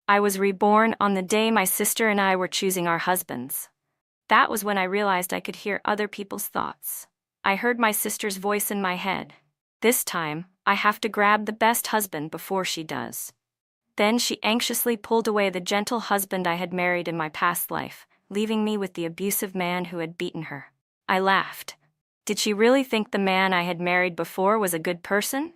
I was reborn on the day my sister and I were choosing our husbands. That was when I realized I could hear other people's thoughts. I heard my sister's voice in my head. This time, I have to grab the best husband before she does. Then she anxiously pulled away the gentle husband I had married in my past life, leaving me with the abusive man who had beaten her. I laughed. Did she really think the man I had married before was a good person?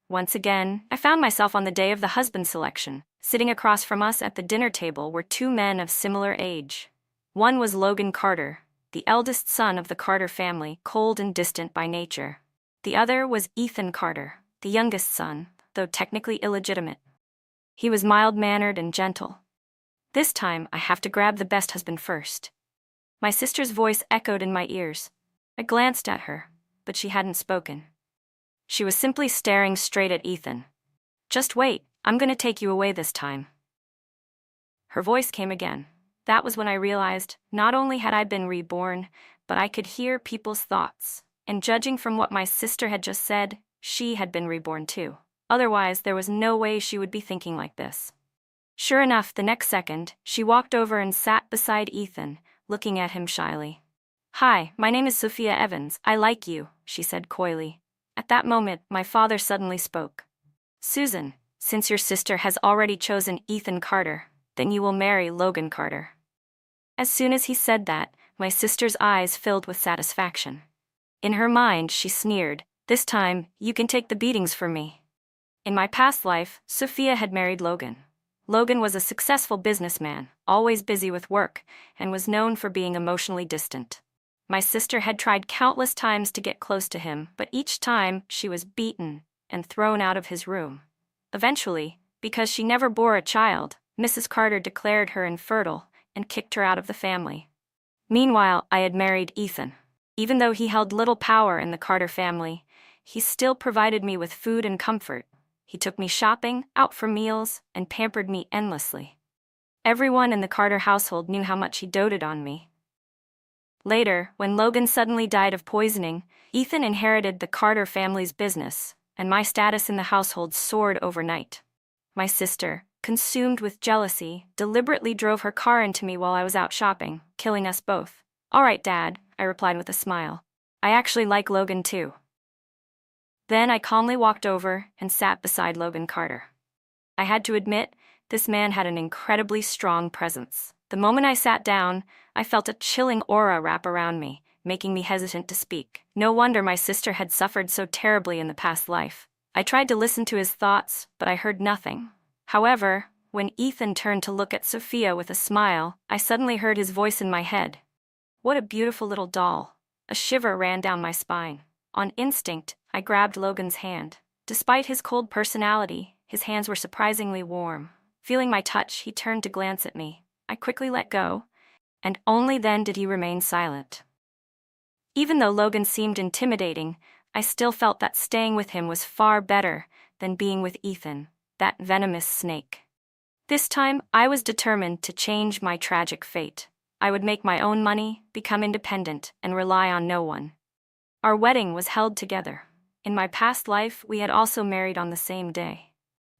Once again, I found myself on the day of the husband selection. Sitting across from us at the dinner table were two men of similar age. One was Logan Carter, the eldest son of the Carter family, cold and distant by nature. The other was Ethan Carter, the youngest son, though technically illegitimate. He was mild-mannered and gentle. This time, I have to grab the best husband first. My sister's voice echoed in my ears. I glanced at her, but she hadn't spoken. She was simply staring straight at Ethan. "Just wait, I'm gonna take you away this time." Her voice came again. That was when I realized not only had I been reborn, but I could hear people's thoughts. And judging from what my sister had just said, she had been reborn too. Otherwise, there was no way she would be thinking like this. Sure enough, the next second, she walked over and sat beside Ethan, looking at him shyly. "Hi, my name is Sophia Evans. I like you," she said coyly. At that moment, my father suddenly spoke. "Susan, since your sister has already chosen Ethan Carter, then you will marry Logan Carter." As soon as he said that, my sister's eyes filled with satisfaction. In her mind, she sneered, "This time, you can take the beatings for me." In my past life, Sophia had married Logan. Logan was a successful businessman, always busy with work, and was known for being emotionally distant. My sister had tried countless times to get close to him, but each time she was beaten and thrown out of his room. Eventually, because she never bore a child, Mrs. Carter declared her infertile and kicked her out of the family. Meanwhile, I had married Ethan. Even though he held little power in the Carter family, he still provided me with food and comfort. He took me shopping, out for meals, and pampered me endlessly. Everyone in the Carter household knew how much he doted on me. Later, when Logan suddenly died of poisoning, Ethan inherited the Carter family's business, and my status in the household soared overnight. My sister, consumed with jealousy, deliberately drove her car into me while I was out shopping, killing us both. "All right, Dad," I replied with a smile. "I actually like Logan too." Then I calmly walked over and sat beside Logan Carter. I had to admit, this man had an incredibly strong presence. The moment I sat down, I felt a chilling aura wrap around me, making me hesitant to speak. No wonder my sister had suffered so terribly in the past life. I tried to listen to his thoughts, but I heard nothing. However, when Ethan turned to look at Sophia with a smile, I suddenly heard his voice in my head. "What a beautiful little doll." A shiver ran down my spine. On instinct, I grabbed Logan's hand. Despite his cold personality, his hands were surprisingly warm. Feeling my touch, he turned to glance at me. I quickly let go, and only then did he remain silent. Even though Logan seemed intimidating, I still felt that staying with him was far better than being with Ethan, that venomous snake. This time, I was determined to change my tragic fate. I would make my own money, become independent, and rely on no one. Our wedding was held together. In my past life, we had also married on the same day.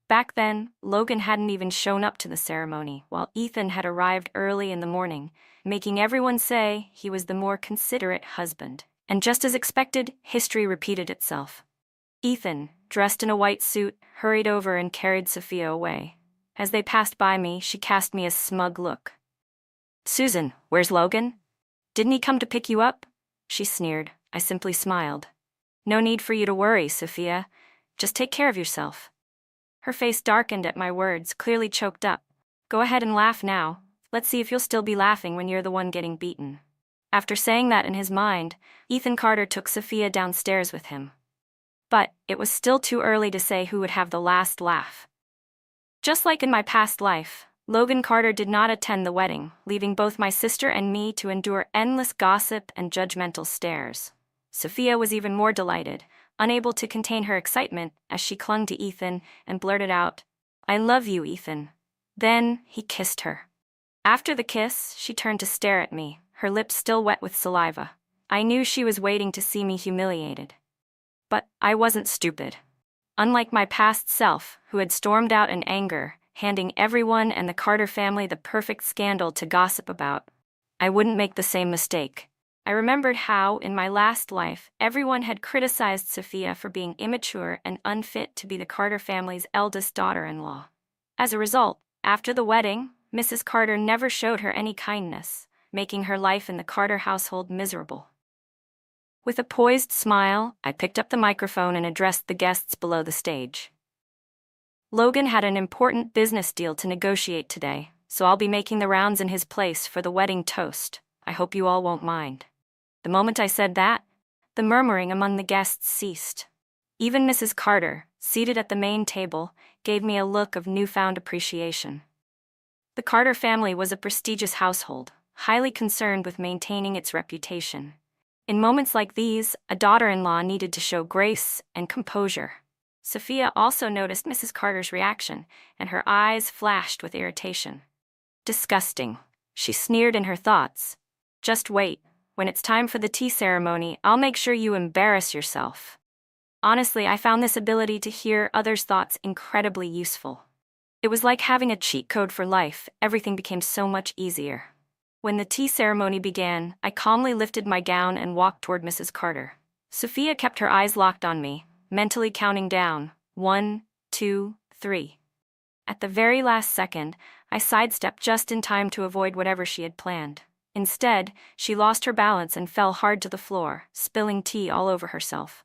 Back then, Logan hadn't even shown up to the ceremony, while Ethan had arrived early in the morning, making everyone say he was the more considerate husband. And just as expected, history repeated itself. Ethan, dressed in a white suit, hurried over and carried Sophia away. As they passed by me, she cast me a smug look. "Susan, where's Logan? Didn't he come to pick you up?" she sneered. I simply smiled. "No need for you to worry, Sophia. Just take care of yourself." Her face darkened at my words, clearly choked up. "Go ahead and laugh now. Let's see if you'll still be laughing when you're the one getting beaten." After saying that in his mind, Ethan Carter took Sophia downstairs with him. But it was still too early to say who would have the last laugh. Just like in my past life, Logan Carter did not attend the wedding, leaving both my sister and me to endure endless gossip and judgmental stares. Sophia was even more delighted, unable to contain her excitement as she clung to Ethan and blurted out, "I love you, Ethan." Then he kissed her. After the kiss, she turned to stare at me, her lips still wet with saliva. I knew she was waiting to see me humiliated. But I wasn't stupid. Unlike my past self, who had stormed out in anger handing everyone and the Carter family the perfect scandal to gossip about. I wouldn't make the same mistake. I remembered how, in my last life, everyone had criticized Sophia for being immature and unfit to be the Carter family's eldest daughter-in-law. As a result, after the wedding, Mrs. Carter never showed her any kindness, making her life in the Carter household miserable. With a poised smile, I picked up the microphone and addressed the guests below the stage. Logan had an important business deal to negotiate today, so I'll be making the rounds in his place for the wedding toast. I hope you all won't mind. The moment I said that, the murmuring among the guests ceased. Even Mrs. Carter, seated at the main table, gave me a look of newfound appreciation. The Carter family was a prestigious household, highly concerned with maintaining its reputation. In moments like these, a daughter-in-law needed to show grace and composure. Sophia also noticed Mrs. Carter's reaction, and her eyes flashed with irritation. "Disgusting," she sneered in her thoughts. "Just wait. When it's time for the tea ceremony, I'll make sure you embarrass yourself." Honestly, I found this ability to hear others' thoughts incredibly useful. It was like having a cheat code for life. Everything became so much easier. When the tea ceremony began, I calmly lifted my gown and walked toward Mrs. Carter. Sophia kept her eyes locked on me, mentally counting down, 1, 2, 3. At the very last second, I sidestepped just in time to avoid whatever she had planned. Instead, she lost her balance and fell hard to the floor, spilling tea all over herself.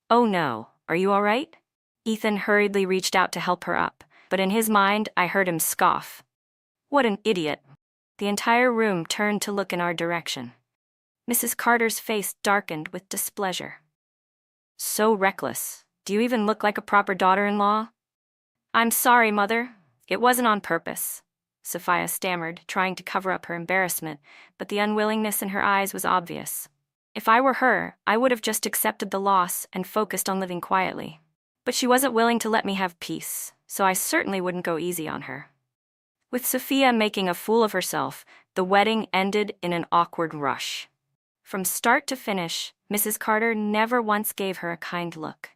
"Oh no, are you all right?" Ethan hurriedly reached out to help her up, but in his mind, I heard him scoff. "What an idiot." The entire room turned to look in our direction. Mrs. Carter's face darkened with displeasure. "So reckless. Do you even look like a proper daughter-in-law?" "I'm sorry, Mother. It wasn't on purpose," Sophia stammered, trying to cover up her embarrassment, but the unwillingness in her eyes was obvious. If I were her, I would have just accepted the loss and focused on living quietly. But she wasn't willing to let me have peace, so I certainly wouldn't go easy on her. With Sophia making a fool of herself, the wedding ended in an awkward rush. From start to finish, Mrs. Carter never once gave her a kind look.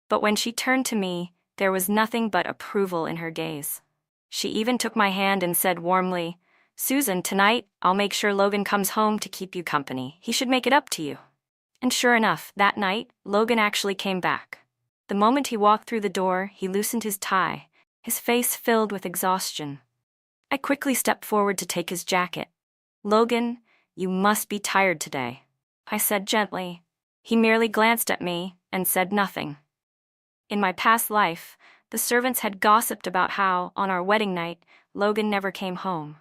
But when she turned to me, there was nothing but approval in her gaze. She even took my hand and said warmly, "Susan, tonight, I'll make sure Logan comes home to keep you company. He should make it up to you." And sure enough, that night, Logan actually came back. The moment he walked through the door, he loosened his tie, his face filled with exhaustion. I quickly stepped forward to take his jacket. "Logan, you must be tired today," I said gently. He merely glanced at me and said nothing. In my past life, the servants had gossiped about how, on our wedding night, Logan never came home.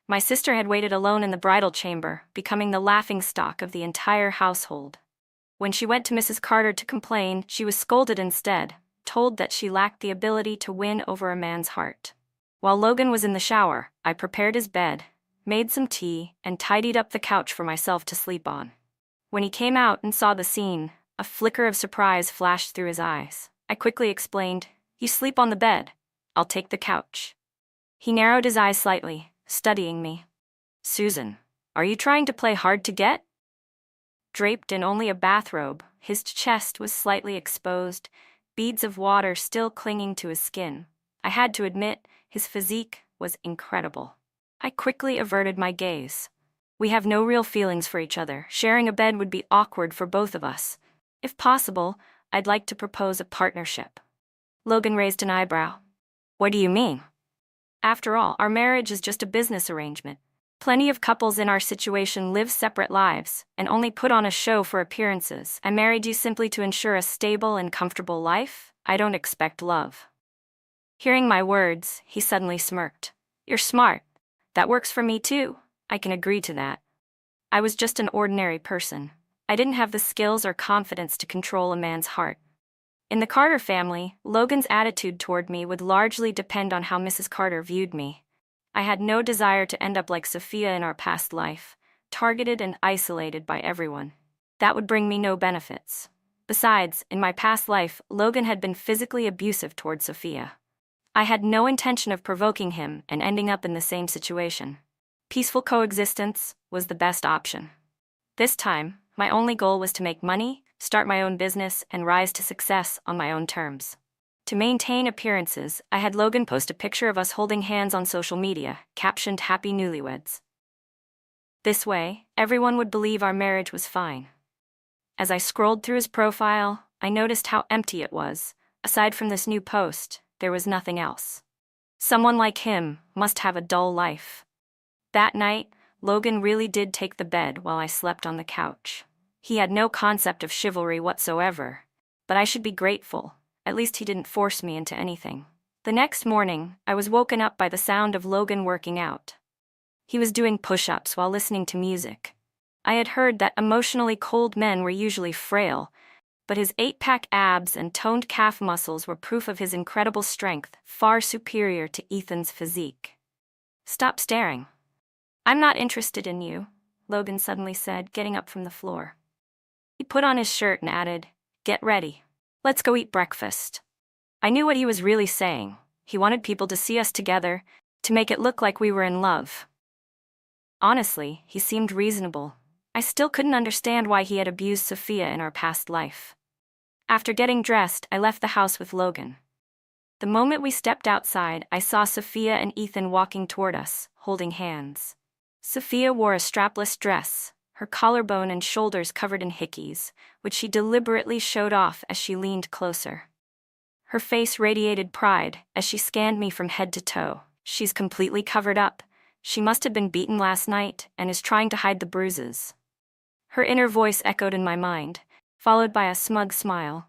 My sister had waited alone in the bridal chamber, becoming the laughingstock of the entire household. When she went to Mrs. Carter to complain, she was scolded instead, told that she lacked the ability to win over a man's heart. While Logan was in the shower, I prepared his bed, made some tea, and tidied up the couch for myself to sleep on. When he came out and saw the scene, a flicker of surprise flashed through his eyes. I quickly explained, "You sleep on the bed. I'll take the couch." He narrowed his eyes slightly, studying me. "Susan, are you trying to play hard to get?" Draped in only a bathrobe, his chest was slightly exposed, beads of water still clinging to his skin. I had to admit, his physique was incredible. I quickly averted my gaze. "We have no real feelings for each other. Sharing a bed would be awkward for both of us. If possible, I'd like to propose a partnership." Logan raised an eyebrow. "What do you mean?" "After all, our marriage is just a business arrangement. Plenty of couples in our situation live separate lives and only put on a show for appearances. I married you simply to ensure a stable and comfortable life. I don't expect love." Hearing my words, he suddenly smirked. "You're smart. That works for me too. I can agree to that. I was just an ordinary person. I didn't have the skills or confidence to control a man's heart." In the Carter family, Logan's attitude toward me would largely depend on how Mrs. Carter viewed me. I had no desire to end up like Sophia in our past life, targeted and isolated by everyone. That would bring me no benefits. Besides, in my past life, Logan had been physically abusive toward Sophia. I had no intention of provoking him and ending up in the same situation. Peaceful coexistence was the best option. This time, my only goal was to make money, start my own business, and rise to success on my own terms. To maintain appearances, I had Logan post a picture of us holding hands on social media, captioned Happy Newlyweds. This way, everyone would believe our marriage was fine. As I scrolled through his profile, I noticed how empty it was. Aside from this new post, there was nothing else. Someone like him must have a dull life. That night, Logan really did take the bed while I slept on the couch. He had no concept of chivalry whatsoever, but I should be grateful. At least he didn't force me into anything. The next morning, I was woken up by the sound of Logan working out. He was doing push-ups while listening to music. I had heard that emotionally cold men were usually frail, but his 8-pack abs and toned calf muscles were proof of his incredible strength, far superior to Ethan's physique. "Stop staring. I'm not interested in you," Logan suddenly said, getting up from the floor. He put on his shirt and added, "Get ready. Let's go eat breakfast." I knew what he was really saying. He wanted people to see us together, to make it look like we were in love. Honestly, he seemed reasonable. I still couldn't understand why he had abused Sophia in our past life. After getting dressed, I left the house with Logan. The moment we stepped outside, I saw Sophia and Ethan walking toward us, holding hands. Sophia wore a strapless dress, her collarbone and shoulders covered in hickeys, which she deliberately showed off as she leaned closer. Her face radiated pride as she scanned me from head to toe. "She's completely covered up. She must have been beaten last night and is trying to hide the bruises." Her inner voice echoed in my mind, followed by a smug smile.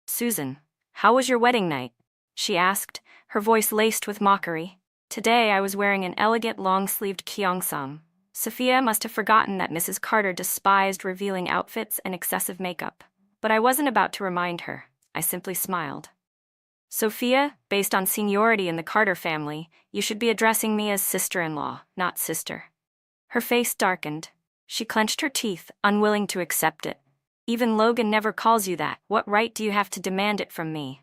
"Susan, how was your wedding night?" she asked, her voice laced with mockery. Today I was wearing an elegant long-sleeved kyongsam. Sophia must have forgotten that Mrs. Carter despised revealing outfits and excessive makeup. But I wasn't about to remind her. I simply smiled. "Sophia, based on seniority in the Carter family, you should be addressing me as sister-in-law, not sister." Her face darkened. She clenched her teeth, unwilling to accept it. "Even Logan never calls you that. What right do you have to demand it from me?"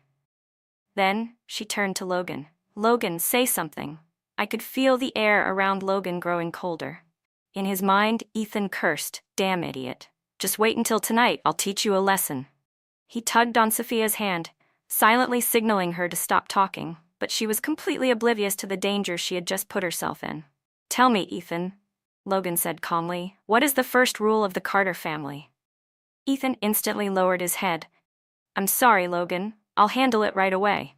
Then, she turned to Logan. "Logan, say something." I could feel the air around Logan growing colder. In his mind, Ethan cursed, "Damn idiot. Just wait until tonight, I'll teach you a lesson." He tugged on Sophia's hand, silently signaling her to stop talking, but she was completely oblivious to the danger she had just put herself in. "Tell me, Ethan," Logan said calmly, "what is the first rule of the Carter family?" Ethan instantly lowered his head. "I'm sorry, Logan. I'll handle it right away."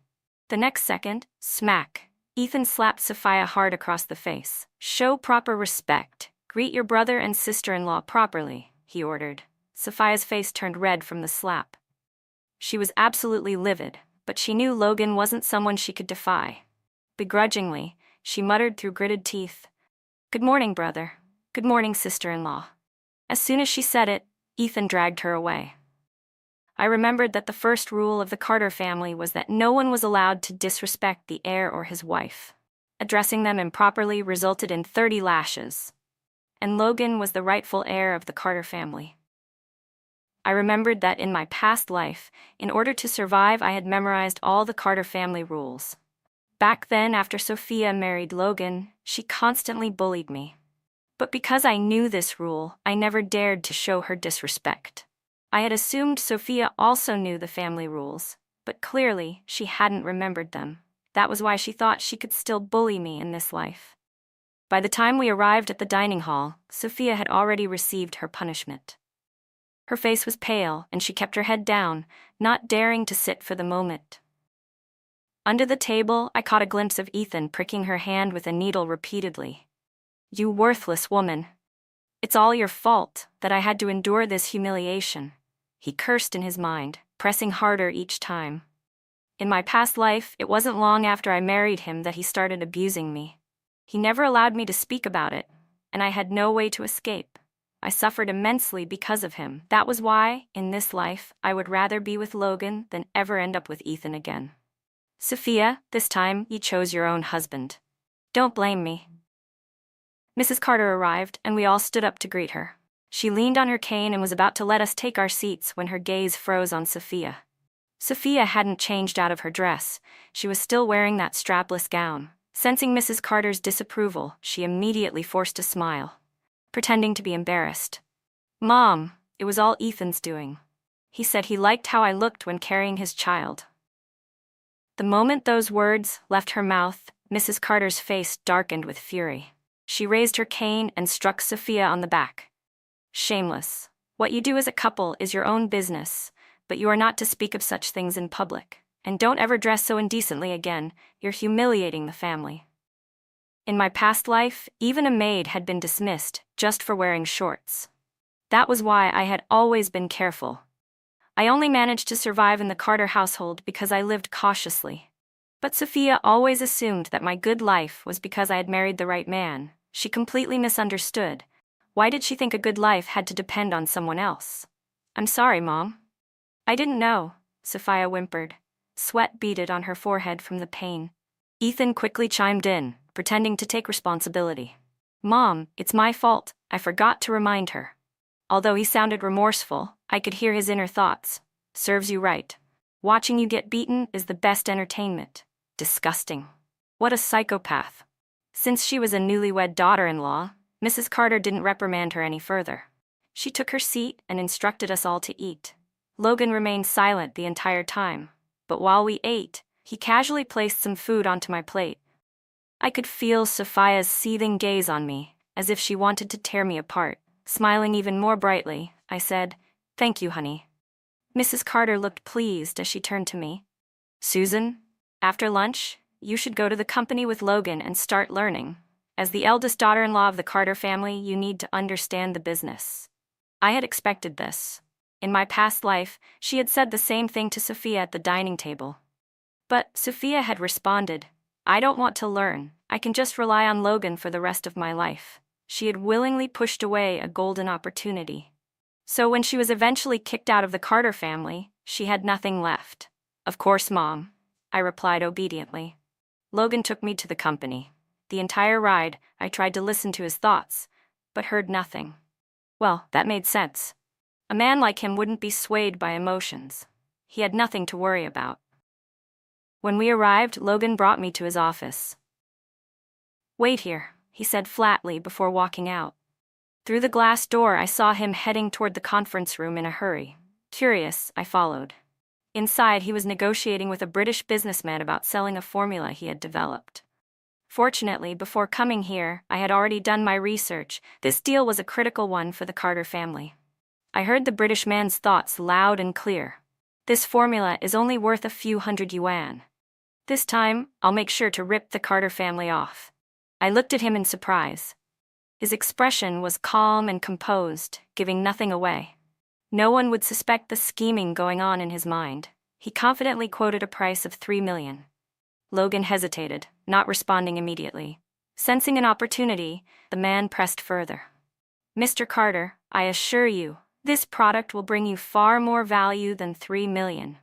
The next second, smack, Ethan slapped Sophia hard across the face. "Show proper respect. Greet your brother and sister-in-law properly," he ordered. Sophia's face turned red from the slap. She was absolutely livid, but she knew Logan wasn't someone she could defy. Begrudgingly, she muttered through gritted teeth, "Good morning, brother. Good morning, sister-in-law." As soon as she said it, Ethan dragged her away. I remembered that the first rule of the Carter family was that no one was allowed to disrespect the heir or his wife. Addressing them improperly resulted in 30 lashes. And Logan was the rightful heir of the Carter family. I remembered that in my past life, in order to survive, I had memorized all the Carter family rules. Back then, after Sophia married Logan, she constantly bullied me. But because I knew this rule, I never dared to show her disrespect. I had assumed Sophia also knew the family rules, but clearly she hadn't remembered them. That was why she thought she could still bully me in this life. By the time we arrived at the dining hall, Sophia had already received her punishment. Her face was pale, and she kept her head down, not daring to sit for the moment. Under the table, I caught a glimpse of Ethan pricking her hand with a needle repeatedly. "You worthless woman. It's all your fault that I had to endure this humiliation," he cursed in his mind, pressing harder each time. In my past life, it wasn't long after I married him that he started abusing me. He never allowed me to speak about it, and I had no way to escape. I suffered immensely because of him. That was why, in this life, I would rather be with Logan than ever end up with Ethan again. "Sophia, this time you chose your own husband. Don't blame me." Mrs. Carter arrived, and we all stood up to greet her. She leaned on her cane and was about to let us take our seats when her gaze froze on Sophia. Sophia hadn't changed out of her dress. She was still wearing that strapless gown. Sensing Mrs. Carter's disapproval, she immediately forced a smile, pretending to be embarrassed. "Mom, it was all Ethan's doing. He said he liked how I looked when carrying his child." The moment those words left her mouth, Mrs. Carter's face darkened with fury. She raised her cane and struck Sophia on the back. Shameless. What you do as a couple is your own business, but you are not to speak of such things in public. And don't ever dress so indecently again, you're humiliating the family. In my past life, even a maid had been dismissed just for wearing shorts. That was why I had always been careful. I only managed to survive in the Carter household because I lived cautiously. But Sophia always assumed that my good life was because I had married the right man. She completely misunderstood. Why did she think a good life had to depend on someone else? I'm sorry, Mom. I didn't know, Sophia whimpered. Sweat beaded on her forehead from the pain. Ethan quickly chimed in, pretending to take responsibility. Mom, it's my fault, I forgot to remind her. Although he sounded remorseful, I could hear his inner thoughts. Serves you right. Watching you get beaten is the best entertainment. Disgusting. What a psychopath. Since she was a newlywed daughter-in-law, Mrs. Carter didn't reprimand her any further. She took her seat and instructed us all to eat. Logan remained silent the entire time, but while we ate, he casually placed some food onto my plate. I could feel Sophia's seething gaze on me, as if she wanted to tear me apart. Smiling even more brightly, I said, "Thank you, honey." Mrs. Carter looked pleased as she turned to me. "Susan, after lunch, you should go to the company with Logan and start learning. As the eldest daughter-in-law of the Carter family, you need to understand the business." I had expected this. In my past life, she had said the same thing to Sophia at the dining table. But Sophia had responded, "I don't want to learn, I can just rely on Logan for the rest of my life." She had willingly pushed away a golden opportunity. So when she was eventually kicked out of the Carter family, she had nothing left. "Of course, Mom," I replied obediently. Logan took me to the company. The entire ride, I tried to listen to his thoughts, but heard nothing. Well, that made sense. A man like him wouldn't be swayed by emotions. He had nothing to worry about. When we arrived, Logan brought me to his office. "Wait here," he said flatly before walking out. Through the glass door, I saw him heading toward the conference room in a hurry. Curious, I followed. Inside, he was negotiating with a British businessman about selling a formula he had developed. Fortunately, before coming here, I had already done my research. This deal was a critical one for the Carter family. I heard the British man's thoughts loud and clear. "This formula is only worth a few $100. This time, I'll make sure to rip the Carter family off." I looked at him in surprise. His expression was calm and composed, giving nothing away. No one would suspect the scheming going on in his mind. He confidently quoted a price of $3 million. Logan hesitated, not responding immediately. Sensing an opportunity, the man pressed further. "Mr. Carter, I assure you, this product will bring you far more value than $3 million.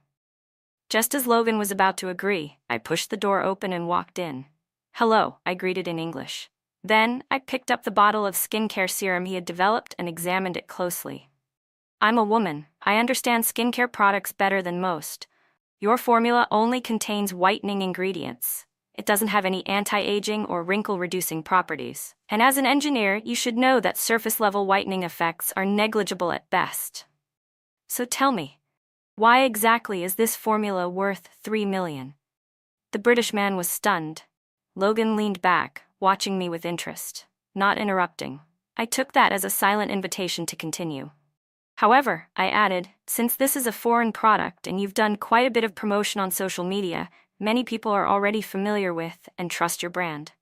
Just as Logan was about to agree, I pushed the door open and walked in. "Hello," I greeted in English. Then, I picked up the bottle of skincare serum he had developed and examined it closely. "I'm a woman. I understand skincare products better than most. Your formula only contains whitening ingredients. It doesn't have any anti-aging or wrinkle-reducing properties. And as an engineer, you should know that surface-level whitening effects are negligible at best. So tell me, why exactly is this formula worth $3 million? The British man was stunned. Logan leaned back, watching me with interest, not interrupting. I took that as a silent invitation to continue. "However," I added, "since this is a foreign product and you've done quite a bit of promotion on social media, many people are already familiar with and trust your brand.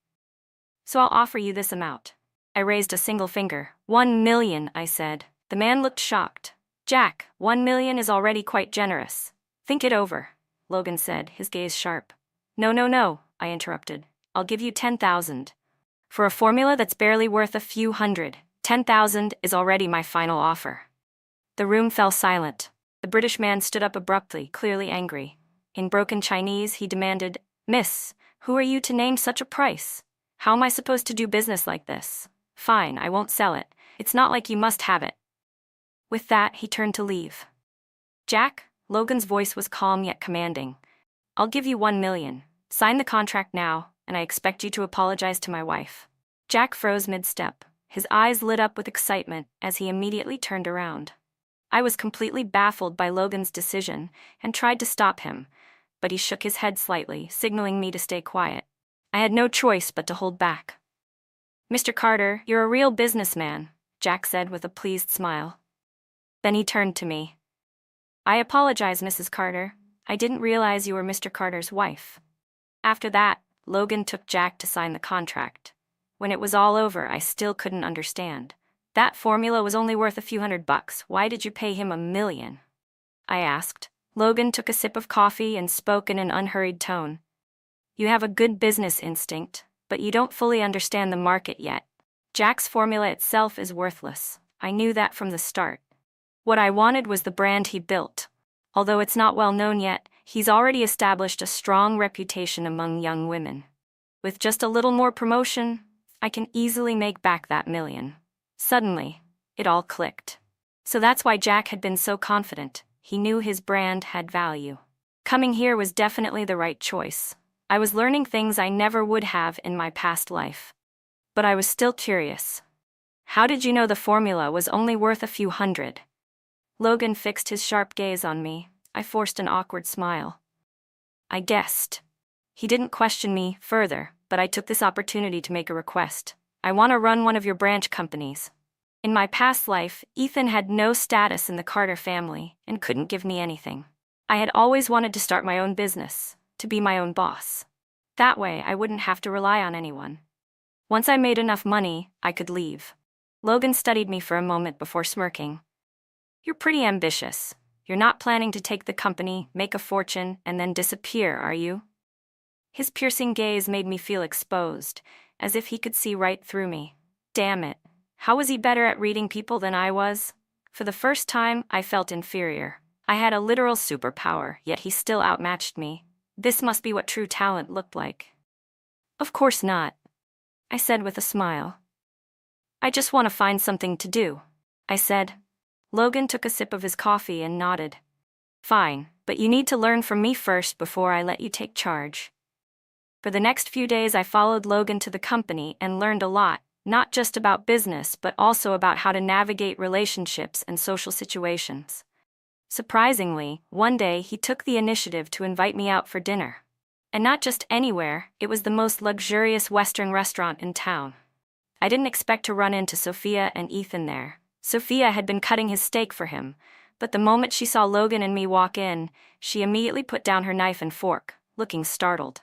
So I'll offer you this amount." I raised a single finger. $1 million, I said. The man looked shocked. "Jack, $1 million is already quite generous. Think it over," Logan said, his gaze sharp. No, I interrupted. "I'll give you 10,000. For a formula that's barely worth a few hundred, 10,000 is already my final offer." The room fell silent. The British man stood up abruptly, clearly angry. In broken Chinese, he demanded, "Miss, who are you to name such a price? How am I supposed to do business like this? Fine, I won't sell it. It's not like you must have it." With that, he turned to leave. "Jack," Logan's voice was calm yet commanding. "I'll give you $1 million. Sign the contract now, and I expect you to apologize to my wife." Jack froze mid-step. His eyes lit up with excitement as he immediately turned around. I was completely baffled by Logan's decision and tried to stop him, but he shook his head slightly, signaling me to stay quiet. I had no choice but to hold back. "Mr. Carter, you're a real businessman," Jack said with a pleased smile. Then he turned to me. "I apologize, Mrs. Carter. I didn't realize you were Mr. Carter's wife." After that, Logan took Jack to sign the contract. When it was all over, I still couldn't understand. "That formula was only worth a few $100. Why did you pay him $1 million?" I asked. Logan took a sip of coffee and spoke in an unhurried tone. "You have a good business instinct, but you don't fully understand the market yet. Jack's formula itself is worthless. I knew that from the start. What I wanted was the brand he built. Although it's not well known yet, he's already established a strong reputation among young women. With just a little more promotion, I can easily make back that $1 million. Suddenly, it all clicked. So that's why Jack had been so confident. He knew his brand had value. Coming here was definitely the right choice. I was learning things I never would have in my past life. But I was still curious. "How did you know the formula was only worth a few $100?" Logan fixed his sharp gaze on me. I forced an awkward smile. "I guessed." He didn't question me further, but I took this opportunity to make a request. "I want to run one of your branch companies." In my past life, Ethan had no status in the Carter family and couldn't give me anything. I had always wanted to start my own business, to be my own boss. That way, I wouldn't have to rely on anyone. Once I made enough money, I could leave. Logan studied me for a moment before smirking. "You're pretty ambitious. You're not planning to take the company, make a fortune, and then disappear, are you?" His piercing gaze made me feel exposed, as if he could see right through me. Damn it. How was he better at reading people than I was? For the first time, I felt inferior. I had a literal superpower, yet he still outmatched me. This must be what true talent looked like. "Of course not," I said with a smile. "I just want to find something to do," I said. Logan took a sip of his coffee and nodded. "Fine, but you need to learn from me first before I let you take charge." For the next few days I followed Logan to the company and learned a lot, not just about business but also about how to navigate relationships and social situations. Surprisingly, one day he took the initiative to invite me out for dinner. And not just anywhere, it was the most luxurious Western restaurant in town. I didn't expect to run into Sophia and Ethan there. Sophia had been cutting his steak for him, but the moment she saw Logan and me walk in, she immediately put down her knife and fork, looking startled.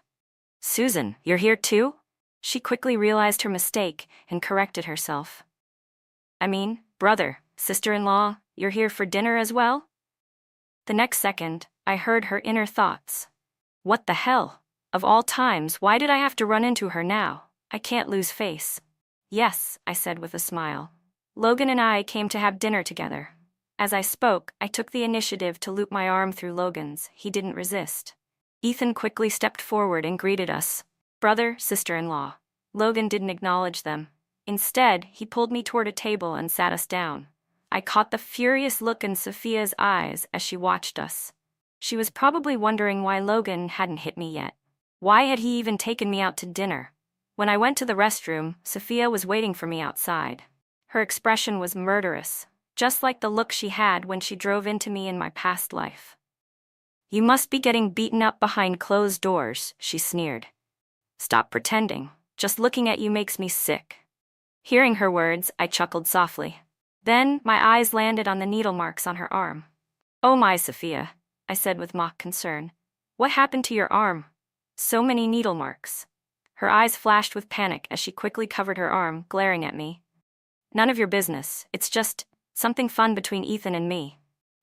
"Susan, you're here too?" She quickly realized her mistake and corrected herself. "I mean, brother, sister-in-law, you're here for dinner as well?" The next second, I heard her inner thoughts. What the hell? Of all times, why did I have to run into her now? I can't lose face. "Yes," I said with a smile. "Logan and I came to have dinner together." As I spoke, I took the initiative to loop my arm through Logan's. He didn't resist. Ethan quickly stepped forward and greeted us. Brother, sister-in-law. Logan didn't acknowledge them. Instead, he pulled me toward a table and sat us down. I caught the furious look in Sophia's eyes as she watched us. She was probably wondering why Logan hadn't hit me yet. Why had he even taken me out to dinner? When I went to the restroom, Sophia was waiting for me outside. Her expression was murderous, just like the look she had when she drove into me in my past life. "You must be getting beaten up behind closed doors," she sneered. "Stop pretending. Just looking at you makes me sick." Hearing her words, I chuckled softly. Then, my eyes landed on the needle marks on her arm. "Oh my, Sophia," I said with mock concern. "What happened to your arm? So many needle marks." Her eyes flashed with panic as she quickly covered her arm, glaring at me. "None of your business. It's just something fun between Ethan and me."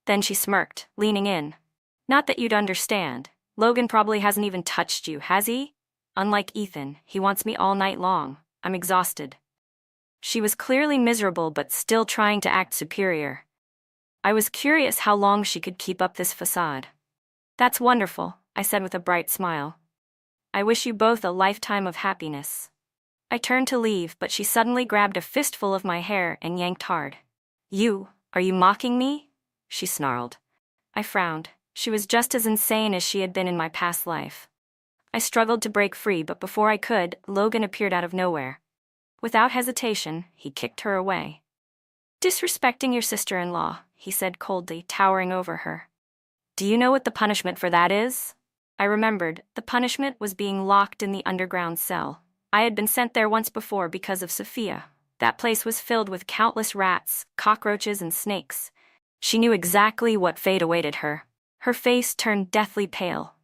Then she smirked, leaning in. "Not that you'd understand. Logan probably hasn't even touched you, has he? Unlike Ethan, he wants me all night long. I'm exhausted." She was clearly miserable but still trying to act superior. I was curious how long she could keep up this facade. "That's wonderful," I said with a bright smile. "I wish you both a lifetime of happiness." I turned to leave, but she suddenly grabbed a fistful of my hair and yanked hard. Are you mocking me?" she snarled. I frowned. She was just as insane as she had been in my past life. I struggled to break free, but before I could, Logan appeared out of nowhere. Without hesitation, he kicked her away. "Disrespecting your sister-in-law," he said coldly, towering over her. "Do you know what the punishment for that is?" I remembered, the punishment was being locked in the underground cell. I had been sent there once before because of Sophia. That place was filled with countless rats, cockroaches, and snakes. She knew exactly what fate awaited her. Her face turned deathly pale.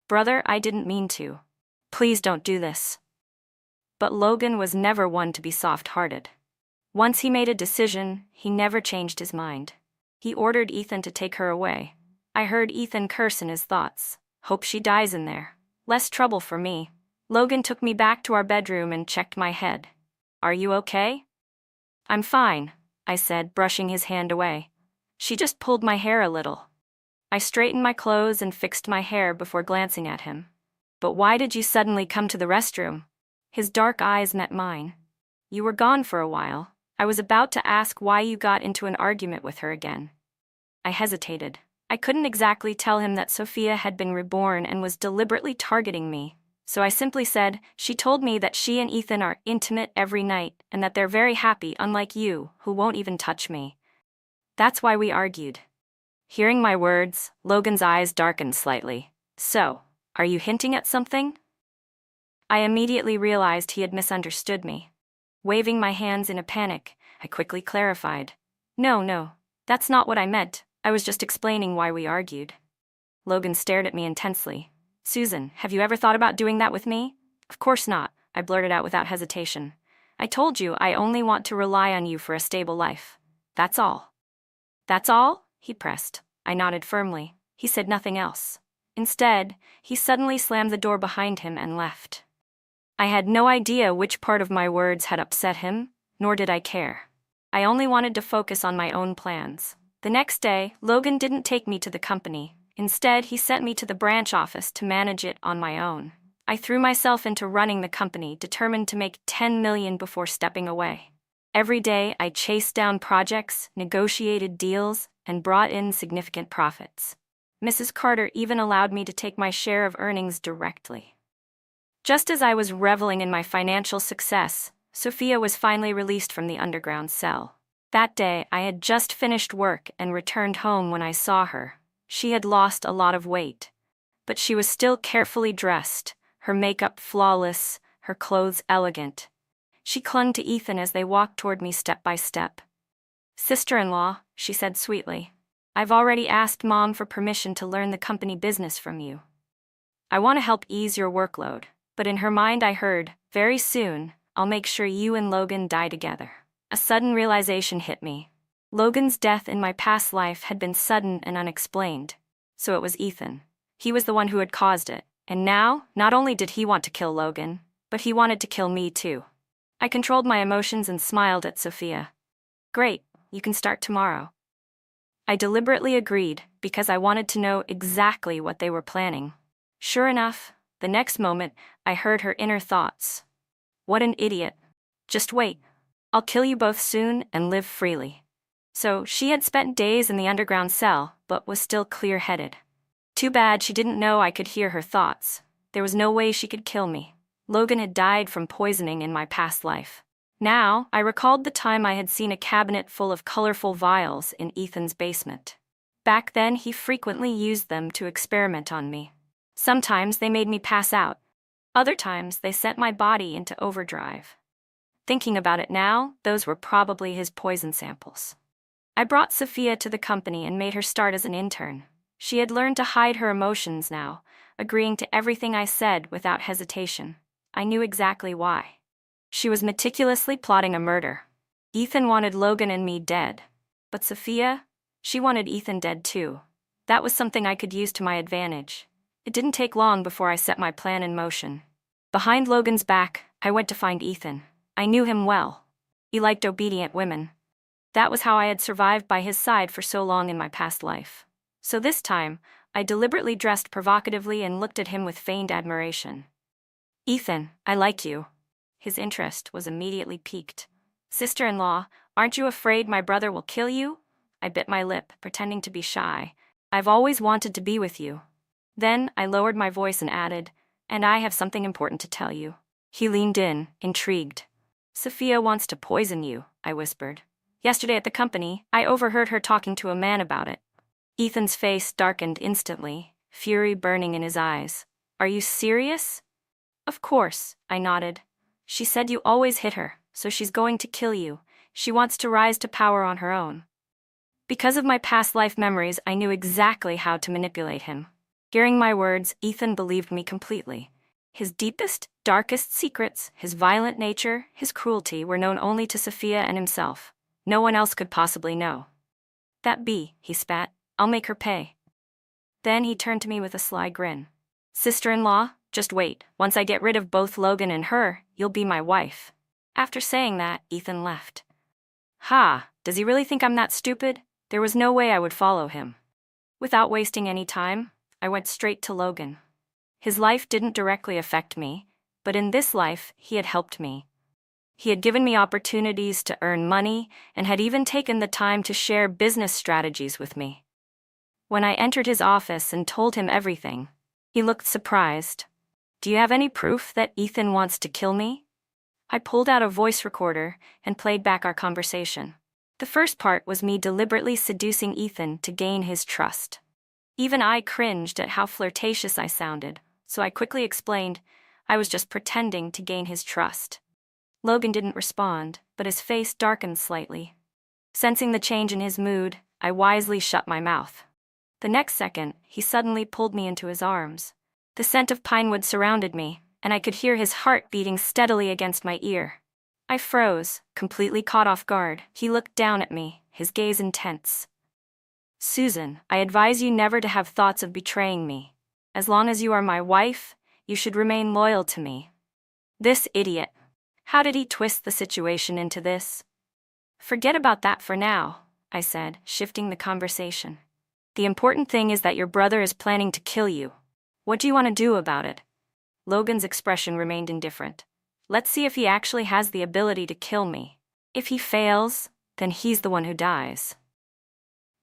"Brother, I didn't mean to. Please don't do this." But Logan was never one to be soft-hearted. Once he made a decision, he never changed his mind. He ordered Ethan to take her away. I heard Ethan curse in his thoughts. "Hope she dies in there. Less trouble for me." Logan took me back to our bedroom and checked my head. "Are you okay?" "I'm fine," I said, brushing his hand away. "She just pulled my hair a little." I straightened my clothes and fixed my hair before glancing at him. "But why did you suddenly come to the restroom?" His dark eyes met mine. "You were gone for a while. I was about to ask why you got into an argument with her again." I hesitated. I couldn't exactly tell him that Sophia had been reborn and was deliberately targeting me. So I simply said, "She told me that she and Ethan are intimate every night and that they're very happy, unlike you, who won't even touch me. That's why we argued." Hearing my words, Logan's eyes darkened slightly. "So, are you hinting at something?" I immediately realized he had misunderstood me. Waving my hands in a panic, I quickly clarified. No, that's not what I meant. I was just explaining why we argued." Logan stared at me intensely. "Susan, have you ever thought about doing that with me?" "Of course not," I blurted out without hesitation. "I told you I only want to rely on you for a stable life. That's all." "That's all?" he pressed. I nodded firmly. He said nothing else. Instead, he suddenly slammed the door behind him and left. I had no idea which part of my words had upset him, nor did I care. I only wanted to focus on my own plans. The next day, Logan didn't take me to the company. Instead, he sent me to the branch office to manage it on my own. I threw myself into running the company, determined to make $10 million before stepping away. Every day, I chased down projects, negotiated deals, and brought in significant profits. Mrs. Carter even allowed me to take my share of earnings directly. Just as I was reveling in my financial success, Sophia was finally released from the underground cell. That day, I had just finished work and returned home when I saw her. She had lost a lot of weight, but she was still carefully dressed, her makeup flawless, her clothes elegant. She clung to Ethan as they walked toward me step by step. "Sister-in-law," she said sweetly, "I've already asked Mom for permission to learn the company business from you. I want to help ease your workload." But in her mind I heard, "Very soon, I'll make sure you and Logan die together." A sudden realization hit me. Logan's death in my past life had been sudden and unexplained. So it was Ethan. He was the one who had caused it. And now, not only did he want to kill Logan, but he wanted to kill me too. I controlled my emotions and smiled at Sophia. "Great, you can start tomorrow." I deliberately agreed because I wanted to know exactly what they were planning. Sure enough, the next moment, I heard her inner thoughts. "What an idiot. Just wait. I'll kill you both soon and live freely." So she had spent days in the underground cell, but was still clear-headed. Too bad she didn't know I could hear her thoughts. There was no way she could kill me. Logan had died from poisoning in my past life. Now, I recalled the time I had seen a cabinet full of colorful vials in Ethan's basement. Back then, he frequently used them to experiment on me. Sometimes they made me pass out. Other times, they sent my body into overdrive. Thinking about it now, those were probably his poison samples. I brought Sophia to the company and made her start as an intern. She had learned to hide her emotions now, agreeing to everything I said without hesitation. I knew exactly why. She was meticulously plotting a murder. Ethan wanted Logan and me dead. But Sophia, she wanted Ethan dead too. That was something I could use to my advantage. It didn't take long before I set my plan in motion. Behind Logan's back, I went to find Ethan. I knew him well. He liked obedient women. That was how I had survived by his side for so long in my past life. So this time, I deliberately dressed provocatively and looked at him with feigned admiration. "Ethan, I like you." His interest was immediately piqued. "Sister-in-law, aren't you afraid my brother will kill you?" I bit my lip, pretending to be shy. "I've always wanted to be with you." Then I lowered my voice and added, "And I have something important to tell you." He leaned in, intrigued. "Sophia wants to poison you," I whispered. "Yesterday at the company, I overheard her talking to a man about it." Ethan's face darkened instantly. fury burning in his eyes. Are you serious? Of course, I nodded. She said you always hit her, so she's going to kill you. She wants to rise to power on her own. Because of my past life memories, I knew exactly how to manipulate him. Hearing my words, Ethan believed me completely. His deepest, darkest secrets, his violent nature, his cruelty were known only to Sophia and himself. No one else could possibly know. That bee, he spat. I'll make her pay. Then he turned to me with a sly grin. Sister-in-law, just wait. Once I get rid of both Logan and her, you'll be my wife. After saying that, Ethan left. Ha, does he really think I'm that stupid? There was no way I would follow him. Without wasting any time, I went straight to Logan. His life didn't directly affect me, but in this life, he had helped me. He had given me opportunities to earn money and had even taken the time to share business strategies with me. When I entered his office and told him everything, he looked surprised. Do you have any proof that Ethan wants to kill me? I pulled out a voice recorder and played back our conversation. The first part was me deliberately seducing Ethan to gain his trust. Even I cringed at how flirtatious I sounded, so I quickly explained I was just pretending to gain his trust. Logan didn't respond, but his face darkened slightly. Sensing the change in his mood, I wisely shut my mouth. The next second, he suddenly pulled me into his arms. The scent of pinewood surrounded me, and I could hear his heart beating steadily against my ear. I froze, completely caught off guard. He looked down at me, his gaze intense. Susan, I advise you never to have thoughts of betraying me. As long as you are my wife, you should remain loyal to me. This idiot. How did he twist the situation into this? Forget about that for now, I said, shifting the conversation. The important thing is that your brother is planning to kill you. What do you want to do about it? Logan's expression remained indifferent. Let's see if he actually has the ability to kill me. If he fails, then he's the one who dies.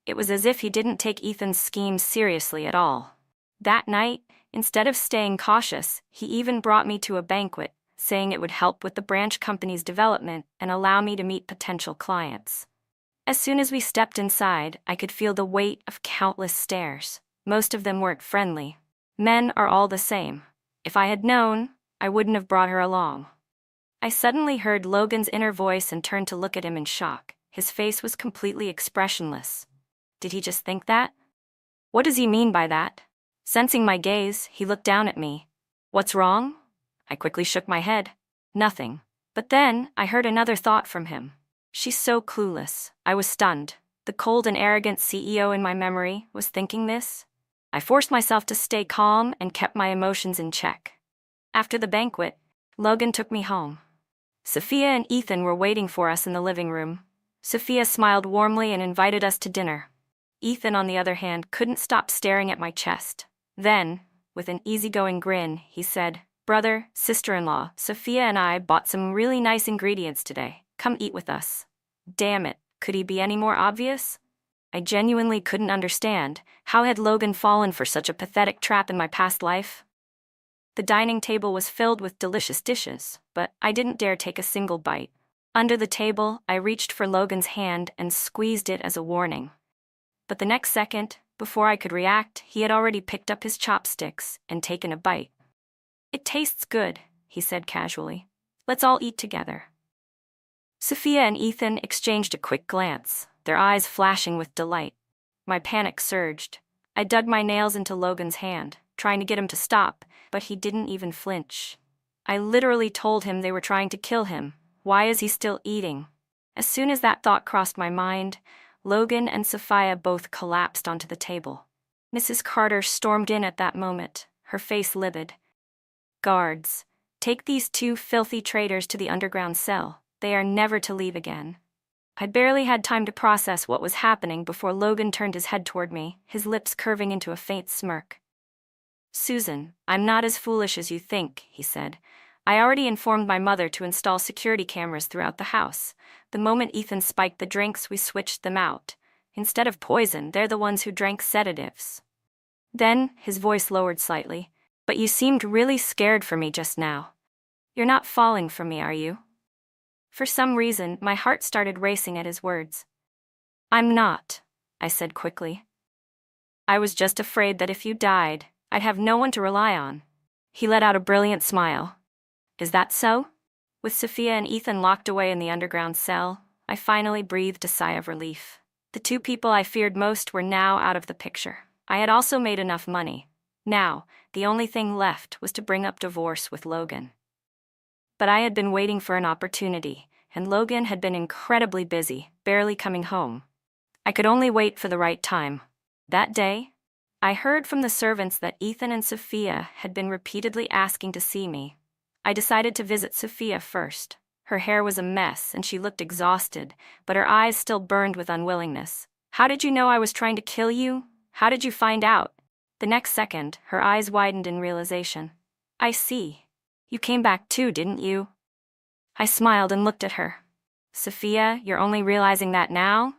It was as if he didn't take Ethan's scheme seriously at all. That night, instead of staying cautious, he even brought me to a banquet, saying it would help with the branch company's development and allow me to meet potential clients. As soon as we stepped inside, I could feel the weight of countless stares. Most of them weren't friendly. Men are all the same. If I had known, I wouldn't have brought her along. I suddenly heard Logan's inner voice and turned to look at him in shock. His face was completely expressionless. Did he just think that? What does he mean by that? Sensing my gaze, he looked down at me. What's wrong? I quickly shook my head. Nothing. But then, I heard another thought from him. She's so clueless. I was stunned. The cold and arrogant CEO in my memory was thinking this. I forced myself to stay calm and kept my emotions in check. After the banquet, Logan took me home. Sophia and Ethan were waiting for us in the living room. Sophia smiled warmly and invited us to dinner. Ethan, on the other hand, couldn't stop staring at my chest. Then, with an easygoing grin, he said, Brother, sister-in-law, Sophia and I bought some really nice ingredients today. Come eat with us. Damn it, could he be any more obvious? I genuinely couldn't understand. How had Logan fallen for such a pathetic trap in my past life? The dining table was filled with delicious dishes, but I didn't dare take a single bite. Under the table, I reached for Logan's hand and squeezed it as a warning. But the next second, before I could react, he had already picked up his chopsticks and taken a bite. It tastes good, he said casually. Let's all eat together. Sophia and Ethan exchanged a quick glance, their eyes flashing with delight. My panic surged. I dug my nails into Logan's hand, trying to get him to stop, but he didn't even flinch. I literally told him they were trying to kill him. Why is he still eating? As soon as that thought crossed my mind, Logan and Sophia both collapsed onto the table. Mrs. Carter stormed in at that moment, her face livid. Guards, take these two filthy traitors to the underground cell. They are never to leave again. I barely had time to process what was happening before Logan turned his head toward me, his lips curving into a faint smirk. Susan, I'm not as foolish as you think, he said. I already informed my mother to install security cameras throughout the house. The moment Ethan spiked the drinks, we switched them out. Instead of poison, they're the ones who drank sedatives. Then, his voice lowered slightly. But you seemed really scared for me just now. You're not falling for me, are you? For some reason, my heart started racing at his words. I'm not, I said quickly. I was just afraid that if you died, I'd have no one to rely on. He let out a brilliant smile. Is that so? With Sophia and Ethan locked away in the underground cell, I finally breathed a sigh of relief. The two people I feared most were now out of the picture. I had also made enough money. Now, the only thing left was to bring up divorce with Logan. But I had been waiting for an opportunity, and Logan had been incredibly busy, barely coming home. I could only wait for the right time. That day, I heard from the servants that Ethan and Sophia had been repeatedly asking to see me. I decided to visit Sophia first. Her hair was a mess and she looked exhausted, but her eyes still burned with unwillingness. How did you know I was trying to kill you? How did you find out? The next second, her eyes widened in realization. I see. You came back too, didn't you? I smiled and looked at her. Sophia, you're only realizing that now?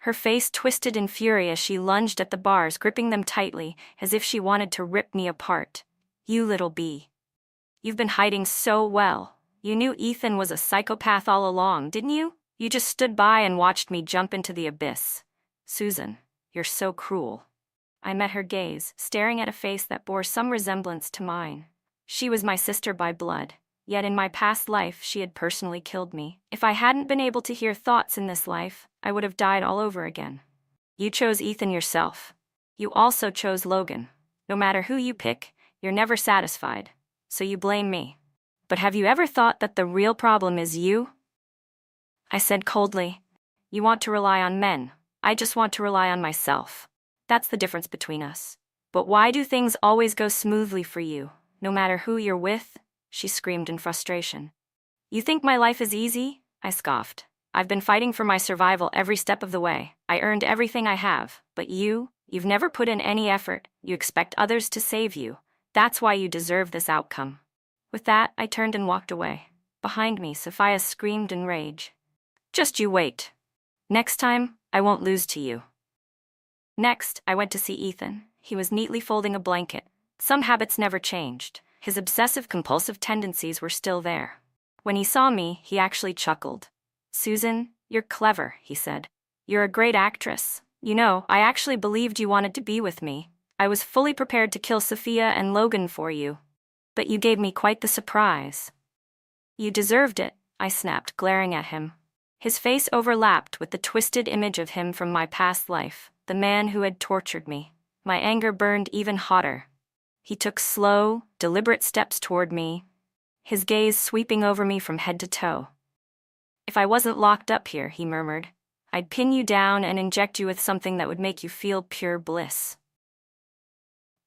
Her face twisted in fury as she lunged at the bars, gripping them tightly, as if she wanted to rip me apart. You little bee. You've been hiding so well. You knew Ethan was a psychopath all along, didn't you? You just stood by and watched me jump into the abyss. Susan, you're so cruel. I met her gaze, staring at a face that bore some resemblance to mine. She was my sister by blood, yet in my past life she had personally killed me. If I hadn't been able to hear thoughts in this life, I would have died all over again. You chose Ethan yourself. You also chose Logan. No matter who you pick, you're never satisfied. So you blame me. But have you ever thought that the real problem is you? I said coldly, you want to rely on men. I just want to rely on myself. That's the difference between us. But why do things always go smoothly for you, no matter who you're with? She screamed in frustration. You think my life is easy? I scoffed. I've been fighting for my survival every step of the way. I earned everything I have. But you've never put in any effort. You expect others to save you. That's why you deserve this outcome. With that, I turned and walked away. Behind me, Sophia screamed in rage. Just you wait. Next time, I won't lose to you. Next, I went to see Ethan. He was neatly folding a blanket. Some habits never changed. His obsessive-compulsive tendencies were still there. When he saw me, he actually chuckled. Susan, you're clever, he said. You're a great actress. You know, I actually believed you wanted to be with me. I was fully prepared to kill Sophia and Logan for you. But you gave me quite the surprise. You deserved it, I snapped, glaring at him. His face overlapped with the twisted image of him from my past life, the man who had tortured me. My anger burned even hotter. He took slow, deliberate steps toward me, his gaze sweeping over me from head to toe. If I wasn't locked up here, he murmured, I'd pin you down and inject you with something that would make you feel pure bliss.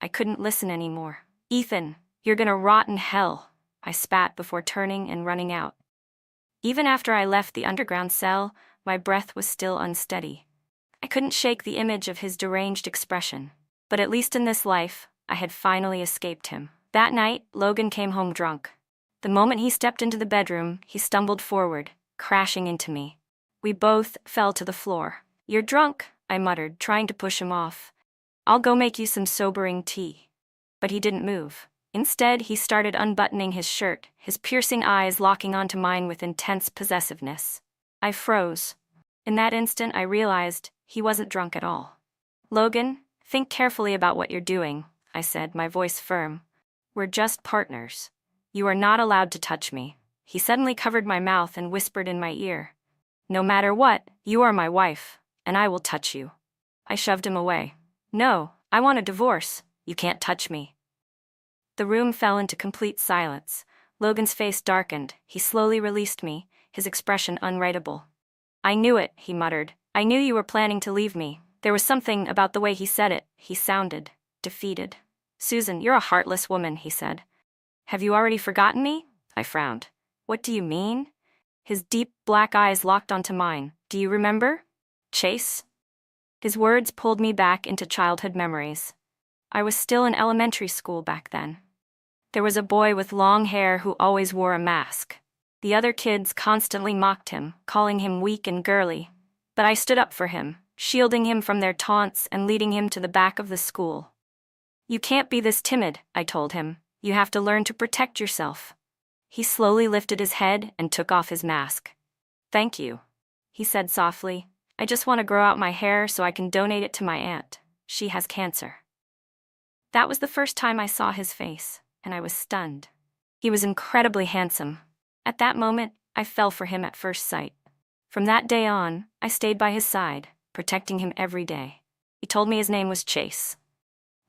I couldn't listen anymore. Ethan, you're gonna rot in hell, I spat before turning and running out. Even after I left the underground cell, my breath was still unsteady. I couldn't shake the image of his deranged expression. But at least in this life, I had finally escaped him. That night, Logan came home drunk. The moment he stepped into the bedroom, he stumbled forward, crashing into me. We both fell to the floor. You're drunk, I muttered, trying to push him off. I'll go make you some sobering tea. But he didn't move. Instead, he started unbuttoning his shirt, his piercing eyes locking onto mine with intense possessiveness. I froze. In that instant, I realized he wasn't drunk at all. Logan, think carefully about what you're doing, I said, my voice firm. We're just partners. You are not allowed to touch me. He suddenly covered my mouth and whispered in my ear. No matter what, you are my wife, and I will touch you. I shoved him away. No, I want a divorce. You can't touch me. The room fell into complete silence. Logan's face darkened. He slowly released me, his expression unwritable. I knew it, he muttered. I knew you were planning to leave me. There was something about the way he said it. He sounded defeated. Susan, you're a heartless woman, he said. Have you already forgotten me? I frowned. What do you mean? His deep black eyes locked onto mine. Do you remember? Chase? His words pulled me back into childhood memories. I was still in elementary school back then. There was a boy with long hair who always wore a mask. The other kids constantly mocked him, calling him weak and girly. But I stood up for him, shielding him from their taunts and leading him to the back of the school. You can't be this timid, I told him. You have to learn to protect yourself. He slowly lifted his head and took off his mask. Thank you, he said softly. I just want to grow out my hair so I can donate it to my aunt. She has cancer. That was the first time I saw his face, and I was stunned. He was incredibly handsome. At that moment, I fell for him at first sight. From that day on, I stayed by his side, protecting him every day. He told me his name was Chase.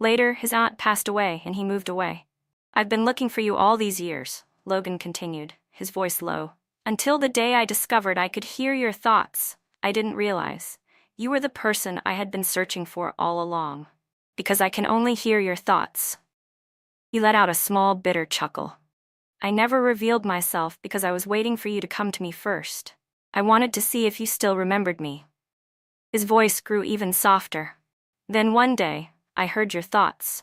Later, his aunt passed away and he moved away. I've been looking for you all these years, Logan continued, his voice low. Until the day I discovered I could hear your thoughts, I didn't realize. You were the person I had been searching for all along. Because I can only hear your thoughts. He let out a small, bitter chuckle. I never revealed myself because I was waiting for you to come to me first. I wanted to see if you still remembered me. His voice grew even softer. Then one day, I heard your thoughts.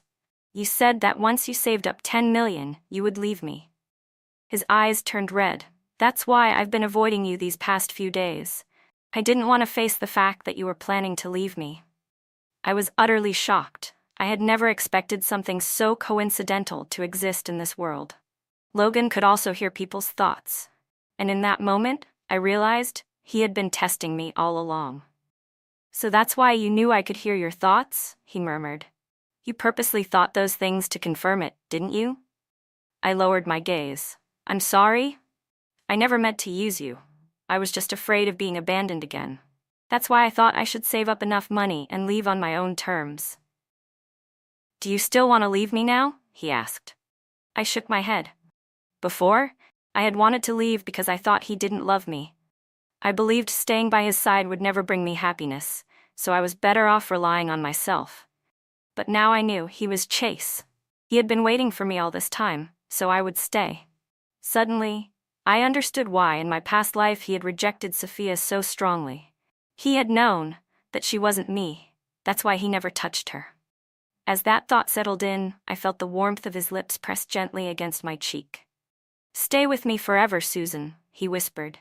You said that once you saved up 10 million, you would leave me. His eyes turned red. That's why I've been avoiding you these past few days. I didn't want to face the fact that you were planning to leave me. I was utterly shocked. I had never expected something so coincidental to exist in this world. Logan could also hear people's thoughts. And in that moment, I realized he had been testing me all along. So that's why you knew I could hear your thoughts? He murmured. You purposely thought those things to confirm it, didn't you? I lowered my gaze. I'm sorry? I never meant to use you. I was just afraid of being abandoned again. That's why I thought I should save up enough money and leave on my own terms. Do you still want to leave me now? He asked. I shook my head. Before, I had wanted to leave because I thought he didn't love me. I believed staying by his side would never bring me happiness, so I was better off relying on myself. But now I knew he was Chase. He had been waiting for me all this time, so I would stay. Suddenly, I understood why in my past life he had rejected Sophia so strongly. He had known that she wasn't me. That's why he never touched her. As that thought settled in, I felt the warmth of his lips press gently against my cheek. Stay with me forever, Susan, he whispered.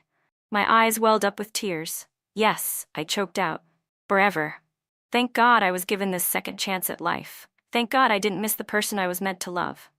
My eyes welled up with tears. Yes, I choked out. Forever. Thank God I was given this second chance at life. Thank God I didn't miss the person I was meant to love.